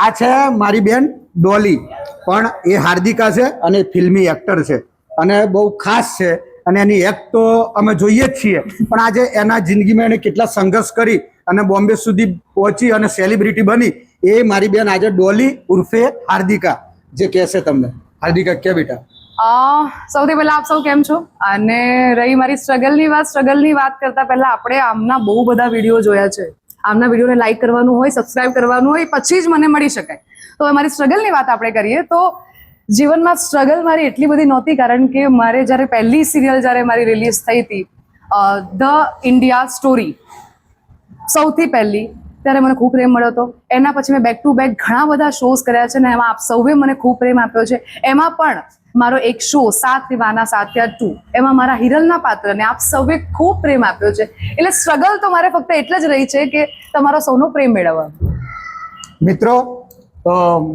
આ છે મારી બેન ડોલી, પણ એ હાર્દિકા છે અને ફિલ્મી એક્ટર છે અને બહુ ખાસ છે. અને એની એક્ટ તો અમે જોઈએ જ છીએ, પણ આજે એના જિંદગીમાં એને કેટલા સંઘર્ષ કરી અને બોમ્બે સુધી પહોંચી અને સેલિબ્રિટી બની, એ મારી બેન આજે ડોલી ઉર્ફે હાર્દિકા જે કહેશે તમને. હાર્દિકા કે બેટા? સૌથી પહેલા આપ સૌ કેમ છો? અને રહી મારી સ્ટ્રગલની વાત કરતા પહેલા આપણે આમના બહુ બધા વિડીયો જોયા છે. આમના વિડીયોને લાઈક કરવાનું હોય, સબસ્ક્રાઇબ કરવાનું હોય, પછી જ મને મળી શકાય. તો મારી સ્ટ્રગલની વાત આપણે કરીએ તો જીવનમાં સ્ટ્રગલ મારી એટલી બધી નહોતી, કારણ કે મારે જ્યારે પહેલી સિરિયલ જ્યારે મારી રિલીઝ થઈ હતી, ધ ઇન્ડિયા સ્ટોરી સૌથી પહેલી, ત્યારે મને ખૂબ પ્રેમ મળ્યો હતો. એના પછી મેં બેક ટુ બેક ઘણા બધા શોઝ કર્યા છે ને એમાં આપ સૌએ મને ખૂબ પ્રેમ આપ્યો છે. એમાં પણ મારો એક શો સાથ નિભાના સાથિયા 2, એમાં મારા હિરલના પાત્રને આપ સૌએ ખૂબ પ્રેમ આપ્યો છે. એટલે સ્ટ્રગલ તો મારે ફક્ત એટલે જ રહી છે કે તમારો સૌનો પ્રેમ મેળવવાનો. મિત્રો,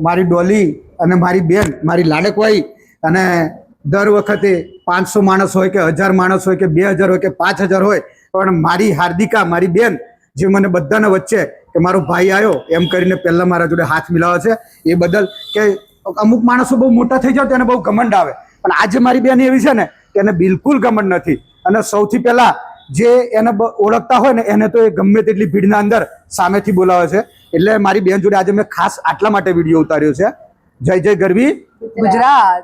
મારી ડોલી અને મારી બેન, મારી લાડકવાઈ, અને દર વખતે 500 માણસ હોય કે 1000 માણસ હોય કે 2000 હોય કે 5000 હોય, પણ મારી હાર્દિકા, મારી બેન, જે મને બધાને વચ્ચે કે મારો ભાઈ આવ્યો એમ કરીને પહેલાં મારા જોડે હાથ મિલાવે છે, એ બદલ કે અમુક માણસો બહુ મોટા થઈ જાવ તો એને બહુ ઘમંડ આવે, પણ આજે મારી બેન એવી છે ને કે એને બિલકુલ ઘમંડ નથી. અને સૌથી પહેલાં જે એને ઓળખતા હોય ને એને તો એ ગમે તેટલી ભીડના અંદર સામેથી બોલાવે છે. એટલે મારી બેન જોડે આજે મેં ખાસ આટલા માટે વિડીયો ઉતાર્યો છે. જય જય ગરવી ગુજરાત.